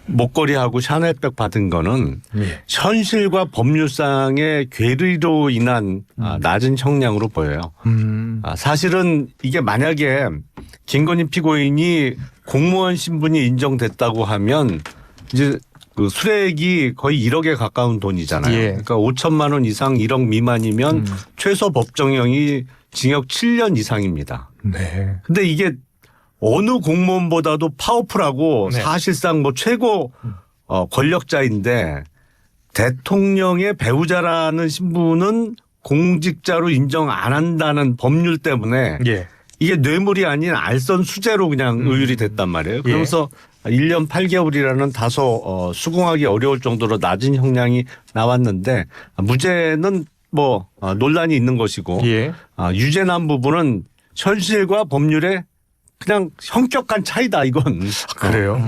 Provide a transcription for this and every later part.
목걸이하고 샤넬백 받은 거는 예. 현실과 법률상의 괴리로 인한 낮은 형량으로 보여요. 사실은 이게 만약에 김건희 피고인이 공무원 신분이 인정됐다고 하면 이제 그 수뢰액이 거의 1억에 가까운 돈이잖아요. 예. 그러니까 5천만 원 이상 1억 미만이면 최소 법정형이 징역 7년 이상입니다. 네. 근데 이게 어느 공무원보다도 파워풀하고 네. 사실상 뭐 최고 권력자인데 대통령의 배우자라는 신분은 공직자로 인정 안 한다는 법률 때문에 예. 이게 뇌물이 아닌 알선 수재로 그냥 의율이 됐단 말이에요. 그러면서 1년 8개월이라는 다소 수긍하기 어려울 정도로 낮은 형량이 나왔는데 무죄는 뭐 논란이 있는 것이고 예. 유죄 난 부분은 현실과 법률의 그냥 현격한 차이다 이건. 그래요.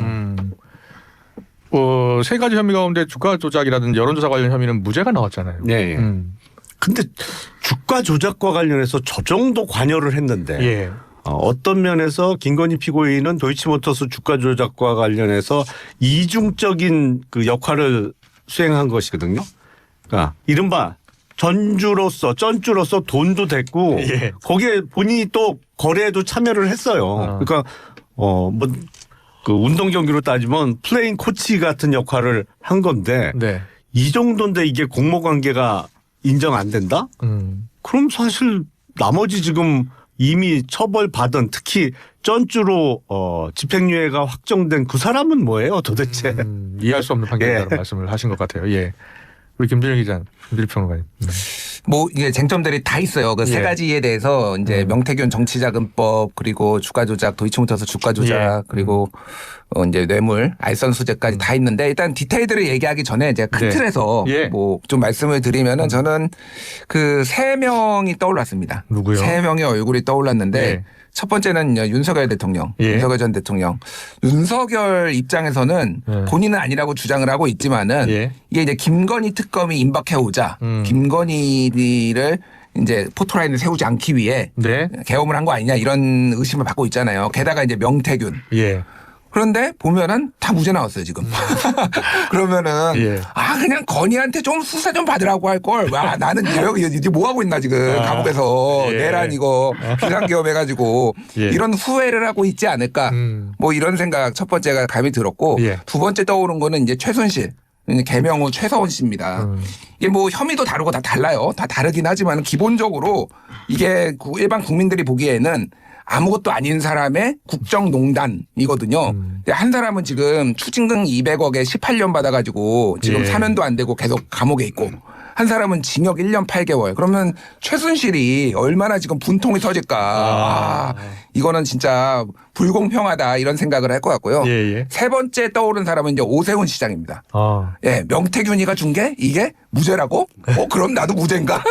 세 가지 혐의 가운데 주가 조작이라든지 여론조사 관련 혐의는 무죄가 나왔잖아요. 네. 근데 주가 조작과 관련해서 저 정도 관여를 했는데 예. 어떤 면에서 김건희 피고인은 도이치모터스 주가 조작과 관련해서 이중적인 그 역할을 수행한 것이거든요. 그러니까 이른바 쩐주로서 돈도 됐고 예. 거기에 본인이 또 거래에도 참여를 했어요. 그러니까 뭐 그 운동 경기로 따지면 플레인 코치 같은 역할을 한 건데 네. 이 정도인데 이게 공모 관계가 인정 안 된다? 그럼 사실 나머지 지금 이미 처벌받은 특히 쩐주로 집행유예가 확정된 그 사람은 뭐예요 도대체? 이해할 수 없는 판결이라는 예. 말씀을 하신 것 같아요. 예. 우리 김준일 기자, 김준일 평론가님. 네. 뭐 이게 쟁점들이 다 있어요. 그 세 예. 가지에 대해서 이제 명태균 정치자금법 그리고 주가 조작, 도이치모터스 주가 조작 예. 그리고 이제 뇌물, 알선 수재까지 다 있는데 일단 디테일들을 얘기하기 전에 제가 큰 네. 틀에서 예. 뭐 좀 말씀을 드리면은 저는 그 세 명이 떠올랐습니다. 누구요? 세 명의 얼굴이 떠올랐는데 예. 첫 번째는 윤석열 대통령, 예. 윤석열 전 대통령. 윤석열 입장에서는 예. 본인은 아니라고 주장을 하고 있지만은 예. 이게 이제 김건희 특검이 임박해 오자 김건희를 이제 포토라인을 세우지 않기 위해 네. 계엄을 한 거 아니냐 이런 의심을 받고 있잖아요. 게다가 이제 명태균. 예. 그런데 보면은 다 무죄 나왔어요 지금. 그러면은 예. 그냥 건희한테 좀 수사 좀 받으라고 할 걸. 와 나는 이제 뭐 하고 있나 지금 감옥에서 예. 내란 이거 비상계엄 해가지고 예. 이런 후회를 하고 있지 않을까. 뭐 이런 생각 첫 번째가 감이 들었고 예. 두 번째 떠오른 거는 이제 최순실. 개명 후 최서원 씨입니다. 이게 뭐 혐의도 다르고 다 달라요. 다 다르긴 하지만 기본적으로 이게 일반 국민들이 보기에는 아무것도 아닌 사람의 국정농단이거든요. 한 사람은 지금 추징금 200억에 18년 받아가지고 지금 예. 사면도 안 되고 계속 감옥에 있고 한 사람은 징역 1년 8개월. 그러면 최순실이 얼마나 지금 분통이 터질까. 이거는 진짜 불공평하다 이런 생각을 할 것 같고요. 예. 세 번째 떠오른 사람은 이제 오세훈 시장입니다. 예, 명태균이가 준 게 이게 무죄라고? 그럼 나도 무죄인가?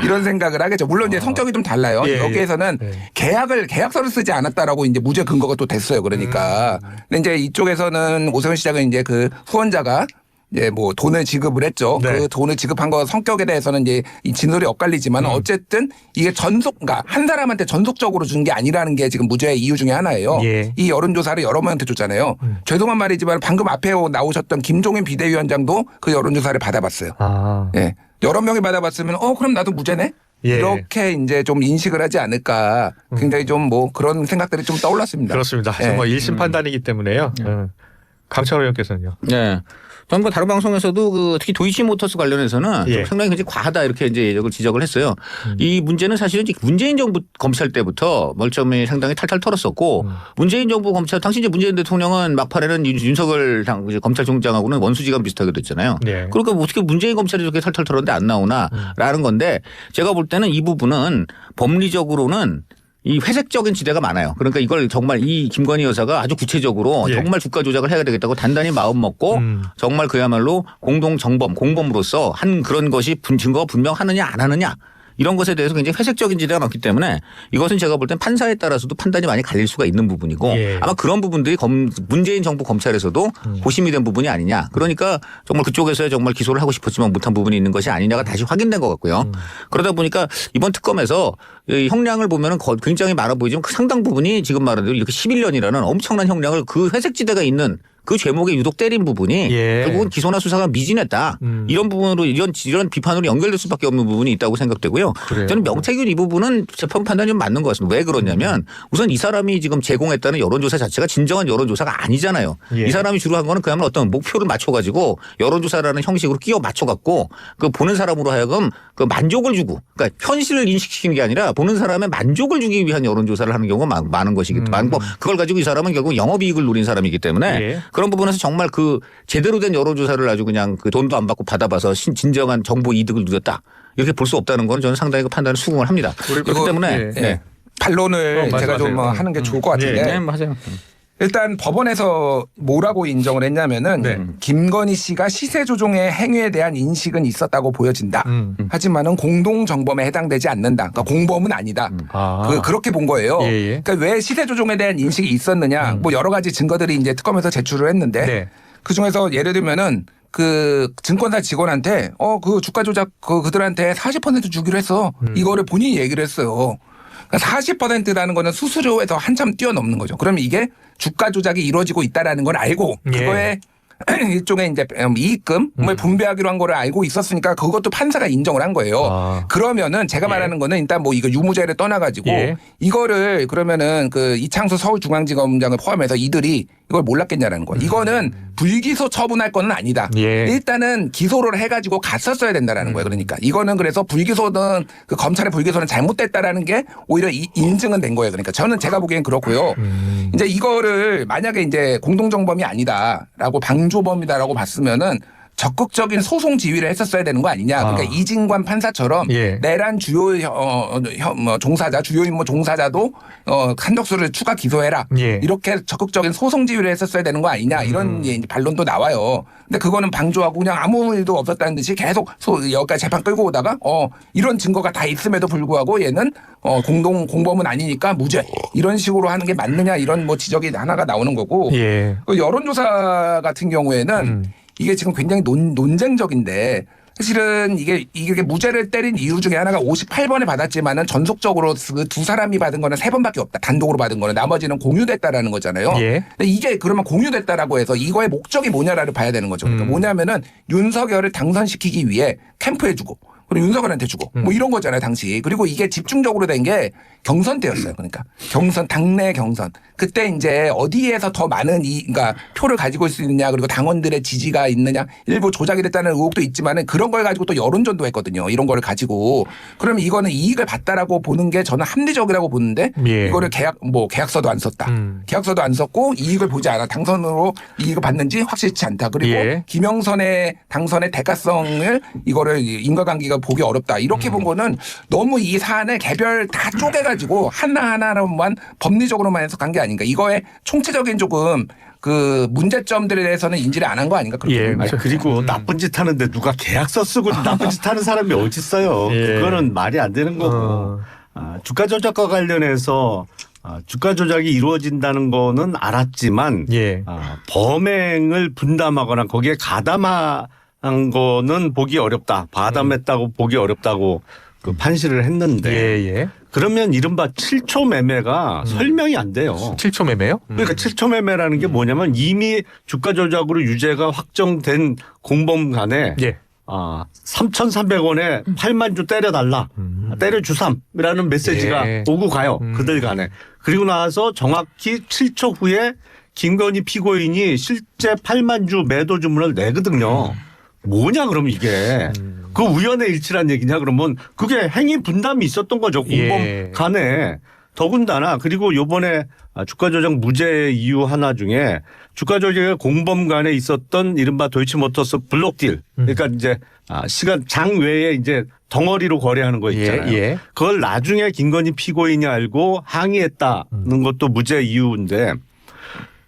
이런 생각을 하겠죠. 물론 이제 성격이 좀 달라요. 예, 여기에서는 예. 계약서를 쓰지 않았다라고 이제 무죄 근거가 또 됐어요. 그러니까. 근데 이제 이쪽에서는 오세훈 시장은 이제 그 후원자가 예, 뭐 돈을 지급을 했죠. 네. 그 돈을 지급한 거 성격에 대해서는 이제 이 진술이 엇갈리지만 어쨌든 이게 그러니까 한 사람한테 전속적으로 준 게 아니라는 게 지금 무죄의 이유 중에 하나예요. 예. 이 여론조사를 여러 명한테 줬잖아요. 죄송한 말이지만 방금 앞에 나오셨던 김종인 비대위원장도 그 여론조사를 받아봤어요. 예. 여러 명이 받아봤으면 그럼 나도 무죄네? 예. 이렇게 이제 좀 인식을 하지 않을까. 굉장히 좀 뭐 그런 생각들이 좀 떠올랐습니다. 그렇습니다. 예. 정말 1심 판단이기 때문에요. 강창호 의원께서는요. 네. 저는 뭐 다른 방송에서도 그 특히 도이치모터스 관련해서는 예. 좀 상당히 굉장히 과하다 이렇게 이제 이걸 지적을 했어요. 이 문제는 사실은 이제 문재인 정부 검찰 때부터 멀쩡히 상당히 탈탈 털었었고 문재인 정부 검찰 당시 이제 문재인 대통령은 막판에는 윤석열 이제 검찰총장하고는 원수지간 비슷하게 됐잖아요. 예. 그러니까 뭐 어떻게 문재인 검찰이 이렇게 탈탈 털었는데 안 나오나라는 건데 제가 볼 때는 이 부분은 법리적으로는 이 회색적인 지대가 많아요. 그러니까 이걸 정말 이 김건희 여사가 아주 구체적으로 예. 정말 주가 조작을 해야 되겠다고 단단히 마음 먹고 정말 그야말로 공동 정범, 공범으로서 한 그런 것이 증거가 분명하느냐 안 하느냐 이런 것에 대해서 굉장히 회색적인 지대가 많기 때문에 이것은 제가 볼 땐 판사에 따라서도 판단이 많이 갈릴 수가 있는 부분이고 예. 아마 그런 부분들이 문재인 정부 검찰에서도 고심이 된 부분이 아니냐. 그러니까 정말 그쪽에서 정말 기소를 하고 싶었지만 못한 부분이 있는 것이 아니냐가 다시 확인된 것 같고요. 그러다 보니까 이번 특검에서 이 형량을 보면은 굉장히 많아 보이지만 그 상당 부분이 지금 말하는 대로 이렇게 11년이라는 엄청난 형량을 그 회색지대가 있는 그 죄목에 유독 때린 부분이 예. 결국은 기소나 수사가 미진했다. 이런 부분으로 이런 비판으로 연결될 수밖에 없는 부분이 있다고 생각되고요. 그래요. 저는 명태균 이 부분은 재판 판단이 좀 맞는 것 같습니다. 왜 그러냐면 우선 이 사람이 지금 제공했다는 여론조사 자체가 진정한 여론조사가 아니잖아요. 예. 이 사람이 주로 한 거는 그야말로 어떤 목표를 맞춰가지고 여론조사라는 형식으로 끼워 맞춰갖고 그 보는 사람으로 하여금 그 만족을 주고 그러니까 현실을 인식시키는 게 아니라 보는 사람의 만족을 주기 위한 여론조사를 하는 경우가 많은 것이기 때문에 그걸 가지고 이 사람은 결국 영업이익을 노린 사람이기 때문에 예. 그런 부분에서 정말 그 제대로 된 여론조사를 아주 그냥 그 돈도 안 받고 받아봐서 진정한 정보 이득을 누렸다. 이렇게 볼 수 없다는 건 저는 상당히 그 판단을 수긍을 합니다. 그렇기 때문에 예. 네. 반론을 제가 좀 말씀하세요. 하는 게 좋을 것 같은데 네, 맞아요. 일단 법원에서 뭐라고 인정을 했냐면은 네. 김건희 씨가 시세 조종의 행위에 대한 인식은 있었다고 보여진다. 하지만은 공동 정범에 해당되지 않는다. 그러니까 공범은 아니다. 아. 그렇게 본 거예요. 예, 예. 그러니까 왜 시세 조종에 대한 인식이 있었느냐. 뭐 여러 가지 증거들이 이제 특검에서 제출을 했는데 네. 그 중에서 예를 들면은 그 증권사 직원한테 그 주가 조작 그들한테 40% 주기로 했어. 이거를 본인이 얘기를 했어요. 그러니까 40%라는 거는 수수료에서 한참 뛰어넘는 거죠. 그러면 이게 주가 조작이 이루어지고 있다라는 걸 알고 예. 그거에 일종의 이제 이익금을 분배하기로 한 거를 알고 있었으니까 그것도 판사가 인정을 한 거예요. 아. 그러면은 제가 말하는 거는 일단 뭐 이거 유무죄를 떠나가지고 예. 이거를 그러면은 그 이창수 서울중앙지검장을 포함해서 이들이 이걸 몰랐겠냐라는 거예요. 이거는 불기소 처분할 거는 아니다. 예. 일단은 기소를 해가지고 갔었어야 된다라는 거예요. 그러니까 이거는 그래서 불기소는 그 검찰의 불기소는 잘못됐다라는 게 오히려 인증은 된 거예요. 그러니까 저는 제가 보기엔 그렇고요. 이제 이거를 만약에 이제 공동정범이 아니다라고 방조범이다라고 봤으면은 적극적인 소송 지휘를 했었어야 되는 거 아니냐. 그러니까 이진관 판사처럼 예. 내란 주요 종사자, 주요 임무 종사자도 한덕수를 추가 기소해라. 예. 이렇게 적극적인 소송 지휘를 했었어야 되는 거 아니냐. 이런 이제 반론도 나와요. 근데 그거는 방조하고 그냥 아무 일도 없었다는 듯이 계속 여기까지 재판 끌고 오다가 이런 증거가 다 있음에도 불구하고 얘는 공범은 아니니까 무죄. 이런 식으로 하는 게 맞느냐. 이런 뭐 지적이 하나가 나오는 거고. 예. 그 여론조사 같은 경우에는 이게 지금 굉장히 논쟁적인데 사실은 이게 무죄를 때린 이유 중에 하나가 58번에 받았지만은 전속적으로 그 두 사람이 받은 거는 3번밖에 없다. 단독으로 받은 거는 나머지는 공유됐다라는 거잖아요. 예. 근데 이게 그러면 공유됐다라고 해서 이거의 목적이 뭐냐를 봐야 되는 거죠. 그러니까 뭐냐면은 윤석열을 당선시키기 위해 캠프해주고 그리고 윤석열한테 주고 뭐 이런 거잖아요, 당시. 그리고 이게 집중적으로 된 게 경선 때였어요. 그러니까 경선, 당내 경선. 그때 이제 어디에서 더 많은 그러니까 표를 가지고 있을 수 있느냐, 그리고 당원들의 지지가 있느냐, 일부 조작이 됐다는 의혹도 있지만은 그런 걸 가지고 또 여론전도 했거든요. 이런 거를 가지고. 그러면 이거는 이익을 봤다라고 보는 게 저는 합리적이라고 보는데 예. 이거를 계약서도 안 썼다. 계약서도 안 썼고 이익을 보지 않아. 당선으로 이익을 받는지 확실치 않다. 그리고 예. 김영선의 당선의 대가성을 이거를 인과관계가 보기 어렵다. 이렇게 본 거는 너무 이 사안을 개별 다 쪼개가지고 하나하나로만 법리적으로만 해석한 게 아닌가. 이거의 총체적인 조금 그 문제점들에 대해서는 인지를 안 한 거 아닌가. 그렇게 예, 봅니다. 그렇죠. 그리고 나쁜 짓 하는데 누가 계약서 쓰고 나쁜 짓 하는 사람이 어디 있어요. 예. 그거는 말이 안 되는 거고. 주가 조작과 관련해서 주가 조작이 이루어진다는 거는 알았지만 예. 범행을 분담하거나 거기에 가담한 거는 보기 어렵다. 가담했다고 보기 어렵다고 그 판시를 했는데 예. 그러면 이른바 7초 매매가 설명이 안 돼요. 7초 매매요? 그러니까 7초 매매라는 게 뭐냐면 이미 주가 조작으로 유죄가 확정된 공범 간에 예. 3,300원에 8만 주 때려달라. 때려주삼이라는 메시지가 예. 오고 가요. 그들 간에. 그리고 나서 정확히 7초 후에 김건희 피고인이 실제 8만 주 매도 주문을 내거든요. 뭐냐 그럼 이게. 그 우연의 일치란 얘기냐 그러면 그게 행위 분담이 있었던 거죠. 공범 예. 간에. 더군다나 그리고 요번에 주가 조작 무죄 이유 하나 중에 주가 조작의 공범 간에 있었던 이른바 도이치모터스 블록딜. 그러니까 이제 시간 장 외에 이제 덩어리로 거래하는 거 있잖아요. 예. 그걸 나중에 김건희 피고인이 알고 항의했다는 것도 무죄 이유인데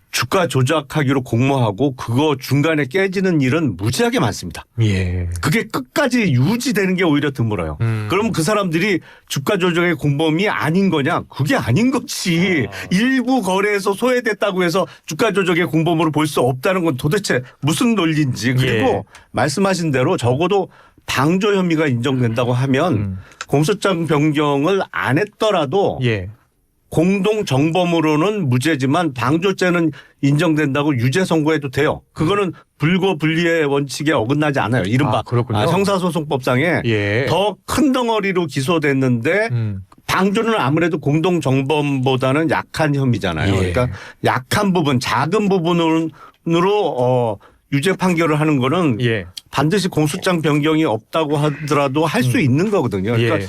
주가 조작하기로 공모하고 그거 중간에 깨지는 일은 무지하게 많습니다. 예. 그게 끝까지 유지되는 게 오히려 드물어요. 그럼 그 사람들이 주가 조작의 공범이 아닌 거냐? 그게 아닌 거지. 일부 거래에서 소외됐다고 해서 주가 조작의 공범으로 볼 수 없다는 건 도대체 무슨 논리인지. 그리고 예. 말씀하신 대로 적어도 방조 혐의가 인정된다고 하면 공소장 변경을 안 했더라도 예. 공동 정범으로는 무죄지만 방조죄는 인정된다고 유죄 선고해도 돼요. 그거는 불고 불리의 원칙에 어긋나지 않아요. 이른바 그렇군요. 형사소송법상에 예. 더 큰 덩어리로 기소됐는데 방조는 아무래도 공동 정범보다는 약한 혐의잖아요. 예. 그러니까 약한 부분, 작은 부분으로 유죄 판결을 하는 거는 예. 반드시 공소장 변경이 없다고 하더라도 할 수 있는 거거든요. 그러니까 예.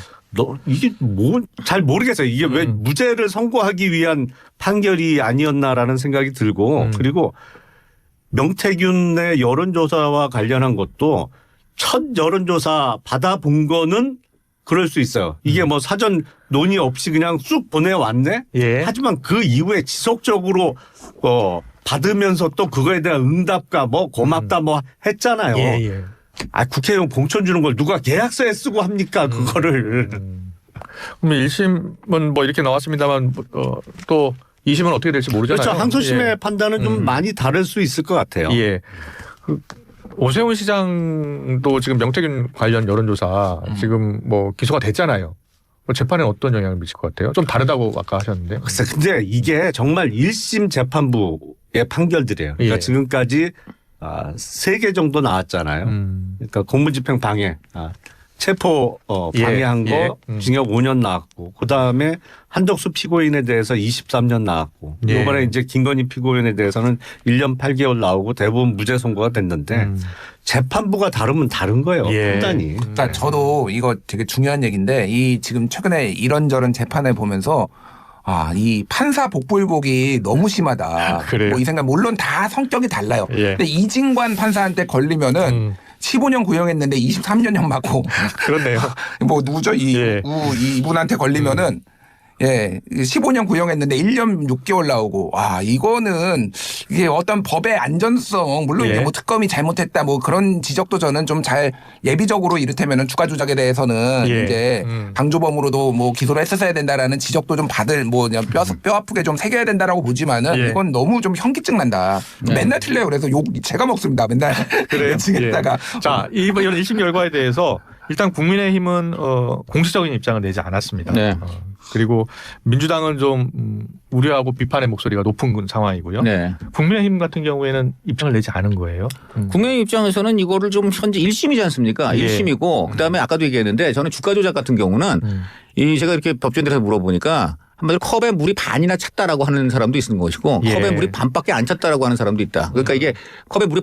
이게 뭐 잘 모르겠어요. 이게 왜 무죄를 선고하기 위한 판결이 아니었나라는 생각이 들고 그리고 명태균의 여론조사와 관련한 것도 첫 여론조사 받아본 거는 그럴 수 있어요. 이게 뭐 사전 논의 없이 그냥 쑥 보내왔네. 예. 하지만 그 이후에 지속적으로 받으면서 또 그거에 대한 응답과 뭐 고맙다 뭐 했잖아요. 예, 예. 국회의원 공천 주는 걸 누가 계약서에 쓰고 합니까 그거를. 그럼 1심은 뭐 이렇게 나왔습니다만 또 2심은 어떻게 될지 모르잖아요. 그렇죠. 항소심의 예. 판단은 좀 많이 다를 수 있을 것 같아요. 예. 오세훈 시장도 지금 명태균 관련 여론조사 지금 뭐 기소가 됐잖아요. 재판에 어떤 영향을 미칠 것 같아요? 좀 다르다고 아까 하셨는데. 글쎄, 근데 이게 정말 1심 재판부의 판결들이에요. 그러니까 예. 지금까지 3개 정도 나왔잖아요. 그러니까 공무집행 방해, 체포 방해한 예. 거 징역 5년 나왔고, 그 다음에 한덕수 피고인에 대해서 23년 나왔고, 예. 이번에 이제 김건희 피고인에 대해서는 1년 8개월 나오고 대부분 무죄 선고가 됐는데 재판부가 다르면 다른 거예요. 예. 판단이. 그러니까 저도 이거 되게 중요한 얘기인데 이 지금 최근에 이런저런 재판을 보면서 이 판사 복불복이 너무 심하다. 그래요? 뭐 이 생각 물론 다 성격이 달라요. 예. 근데 이진관 판사한테 걸리면은 15년 구형했는데 23년형 맞고 그렇네요. 뭐 누구죠? 예. 이분한테 걸리면은 15년 구형했는데 1년 6개월 나오고, 이거는 이게 어떤 법의 안전성, 물론 예. 이제 뭐 특검이 잘못했다 뭐 그런 지적도 저는 좀 잘 예비적으로 이를테면은 주가 조작에 대해서는 예. 이제 방조범으로도 뭐 기소를 했었어야 된다라는 지적도 좀 받을 뭐 그냥 뼈 아프게 좀 새겨야 된다라고 보지만은 예. 이건 너무 좀 현기증 난다. 맨날 틀려요. 그래서 욕 제가 먹습니다. 맨날. 그래요? 지겠다가. 예. 자, 이번 1심 결과에 대해서 일단 국민의힘은 공식적인 입장을 내지 않았습니다. 네. 그리고 민주당은 좀 우려하고 비판의 목소리가 높은 상황이고요. 네. 국민의힘 같은 경우에는 입장을 내지 않은 거예요. 국민의 입장에서는 이거를 좀 현재 1심이지 않습니까? 예. 1심이고 그다음에 아까도 얘기했는데 저는 주가 조작 같은 경우는 제가 이렇게 법조인들한테 물어보니까 한마디로 컵에 물이 반이나 찼다라고 하는 사람도 있는 것이고 예. 컵에 물이 반밖에 안 찼다라고 하는 사람도 있다. 그러니까 이게 컵에 물이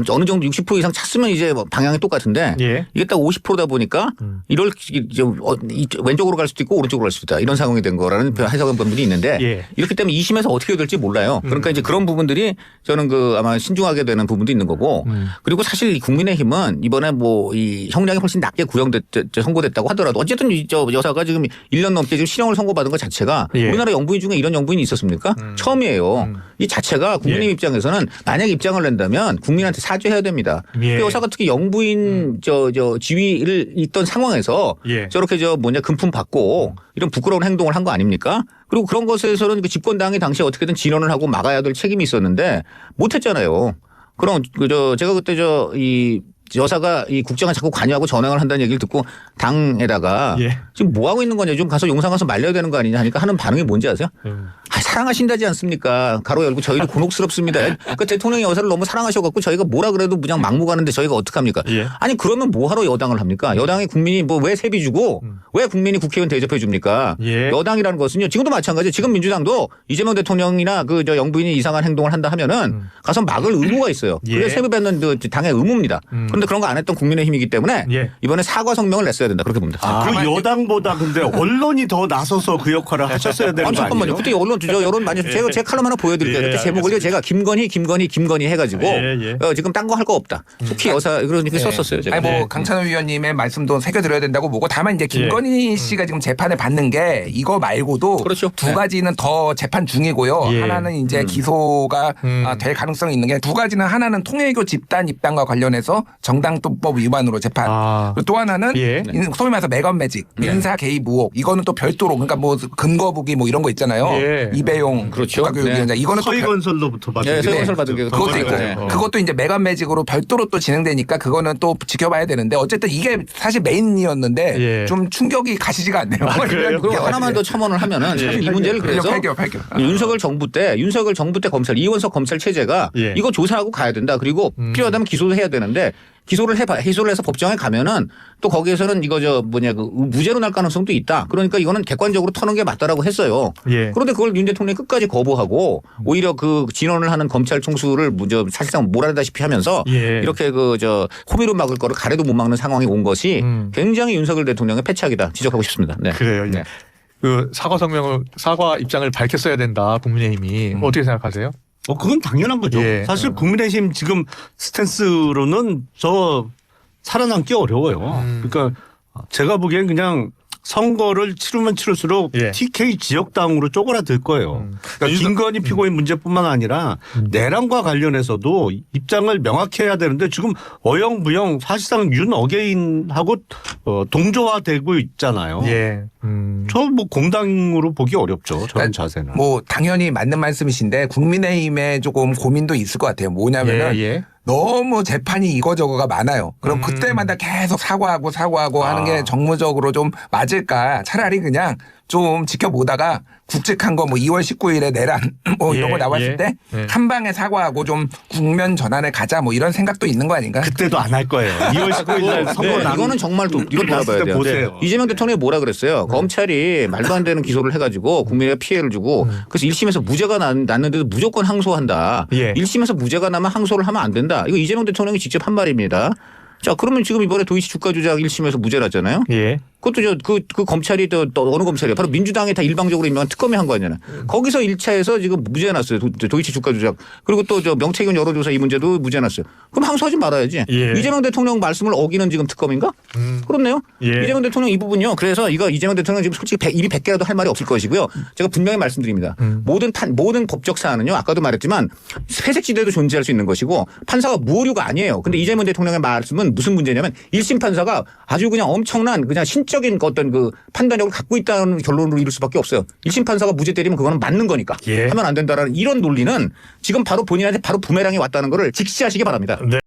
어느 정도 60% 이상 찼으면 이제 뭐 방향이 똑같은데 예. 이게 딱 50%다 보니까 왼쪽으로 갈 수도 있고 오른쪽으로 갈 수도 있다. 이런 상황이 된 거라는 해석한 분들이 있는데 예. 이렇기 때문에 2심에서 어떻게 될지 몰라요. 그러니까 이제 그런 부분들이 저는 아마 신중하게 되는 부분도 있는 거고 그리고 사실 국민의힘은 이번에 뭐 이 형량이 훨씬 낮게 선고됐다고 하더라도 어쨌든 저 여사가 지금 1년 넘게 지금 실형을 선고받은 것 자체가 예. 우리나라 영부인 중에 이런 영부인이 있었습니까? 처음이에요. 이 자체가 국민의힘 예. 입장에서는 만약 입장을 낸다면 국민한테 사죄해야 됩니다. 예. 그 여사가 특히 영부인 지위를 있던 상황에서 예. 저렇게 금품 받고 이런 부끄러운 행동을 한 거 아닙니까? 그리고 그런 것에서는 그 집권당이 당시에 어떻게든 진언을 하고 막아야 될 책임이 있었는데 못했잖아요. 그럼 제가 그때 이 여사가 이 국정에 자꾸 관여하고 전횡을 한다는 얘기를 듣고 당에다가 예. 지금 뭐 하고 있는 거냐 좀 가서 용산 가서 말려야 되는 거 아니냐 하니까 하는 반응이 뭔지 아세요? 사랑하신다지 않습니까? 가로 열고 저희도 곤혹스럽습니다. 그러니까 대통령이 여사를 너무 사랑하셔갖고 저희가 뭐라 그래도 그냥 막무가는데 저희가 어떡합니까? 예. 아니 그러면 뭐하러 여당을 합니까? 여당이 국민이 뭐 왜 세비 주고 왜 국민이 국회의원 대접해 줍니까? 예. 여당이라는 것은요 지금도 마찬가지예요. 지금 민주당도 이재명 대통령이나 영부인이 이상한 행동을 한다 하면은 가서 막을 의무가 있어요. 예. 그게 세비 받는 당의 의무입니다. 그런데 그런 거 안 했던 국민의힘이기 때문에 예. 이번에 사과 성명을 냈어야 된다 그렇게 봅니다. 그 여당보다 근데 언론이 더 나서서 그 역할을 하셨어야 되는 아니 거 잠깐만요. 아니에요? 그때 여론 많이 제 칼럼 하나 보여드릴게요. 예, 그때 제목을요 제가 김건희 해가지고 예. 지금 딴 거 할 거 없다. 속히 여사 그런 게 썼었어요. 제가. 아니 뭐 네. 강찬호 위원님의 말씀도 새겨드려야 된다고 보고 다만 이제 김건희 씨가 지금 재판을 받는 게 이거 말고도 그렇죠. 두 네. 가지는 더 재판 중이고요. 예. 하나는 이제 기소가 될 가능성이 있는 게 두 가지는 하나는 통일교 집단 입당과 관련해서 정당법 위반으로 재판. 그리고 또 하나는 예. 소위 말해서 매건 매직, 인사 개입 의혹. 이거는 또 별도로 그러니까 뭐 금거북이 뭐 이런 거 있잖아요. 예. 이배용 그렇죠. 국가교육위원장 이거는 또 서희건설로부터 받은 네, 게 서희건설 받은 게 그것도 있고 네. 그것도 이제 매건 매직으로 별도로 또 진행되니까 그거는 또 지켜봐야 되는데 어쨌든 이게 사실 메인이었는데 예. 좀 충격이 가시지가 않네요. 그리고 하나만 더 첨언을 하면은 사실 이 문제를 그래서 발견. 윤석열 정부 때 검찰 이원석 검찰 체제가 예. 이거 조사하고 가야 된다. 그리고 필요하다면 기소도 해야 되는데 기소를 해서 법정에 가면은 또 거기에서는 이거 무죄로 날 가능성도 있다. 그러니까 이거는 객관적으로 터는 게 맞다라고 했어요. 예. 그런데 그걸 윤 대통령이 끝까지 거부하고 오히려 그 진언을 하는 검찰 총수를 사실상 몰아내다시피 하면서 예. 이렇게 호미로 막을 거를 가래도 못 막는 상황이 온 것이 굉장히 윤석열 대통령의 패착이다 지적하고 싶습니다. 네. 그래요. 예. 네. 그 사과 입장을 밝혔어야 된다. 국민의힘이 어떻게 생각하세요? 그건 당연한 거죠. 예. 사실 국민의힘 지금 스탠스로는 살아남기 어려워요. 그러니까 제가 보기엔 그냥 선거를 치르면 치를수록 예. TK 지역당으로 쪼그라들 거예요. 그러니까 김건희 피고인 문제뿐만 아니라 내란과 관련해서도 입장을 명확히 해야 되는데 지금 어영부영 사실상 윤 어게인하고 동조화되고 있잖아요. 예. 저 뭐 공당으로 보기 어렵죠. 저런 자세는. 뭐 당연히 맞는 말씀이신데 국민의힘에 조금 고민도 있을 것 같아요. 뭐냐면은 예. 너무 재판이 이거저거가 많아요. 그럼 그때마다 계속 사과하고 하는 게 정무적으로 좀 맞을까? 차라리 그냥 좀 지켜보다가 굵직한 거 뭐 2월 19일에 내란 뭐 이런 예, 거 나왔을 예, 때 예. 한 방에 사과하고 좀 국면 전환에 가자 뭐 이런 생각도 있는 거 아닌가? 그때도 안 할 거예요. 2월 19일 날 선거 네, 난 이거는 정말 또 이거 났을 돌아봐야 때 돼요. 보세요. 이재명 대통령이 뭐라 그랬어요? 검찰이 말도 안 되는 기소를 해가지고 국민에게 피해를 주고 그래서 1심에서 무죄가 났는데도 무조건 항소한다. 예. 1심에서 무죄가 나면 항소를 하면 안 된다. 이거 이재명 대통령이 직접 한 말입니다. 자, 그러면 지금 이번에 도이치 주가 조작 1심에서 무죄 났잖아요. 예. 그것도 그 검찰이 또 어느 검찰이에요? 바로 민주당이 다 일방적으로 임명한 특검이 한 거 아니잖아요. 거기서 1차에서 지금 무죄 났어요. 도이치 주가 조작. 그리고 또 명태균 여론조사 이 문제도 무죄 났어요. 그럼 항소하지 말아야지. 예. 이재명 대통령 말씀을 어기는 지금 특검인가? 그렇네요. 예. 이재명 대통령 이 부분요. 그래서 이거 이재명 대통령 지금 솔직히 입이 100개라도 할 말이 없을 것이고요. 제가 분명히 말씀드립니다. 모든 법적 사안은요. 아까도 말했지만 회색지대도 존재할 수 있는 것이고 판사가 무오류가 아니에요. 근데 이재명 대통령의 말씀은 무슨 문제냐면 1심 판사가 아주 그냥 엄청난 그냥 신적인 어떤 그 판단력을 갖고 있다는 결론으로 이룰 수밖에 없어요. 1심 판사가 무죄 때리면 그거는 맞는 거니까 예. 하면 안 된다라는 이런 논리는 지금 바로 본인한테 바로 부메랑이 왔다는 거를 직시하시기 바랍니다. 네.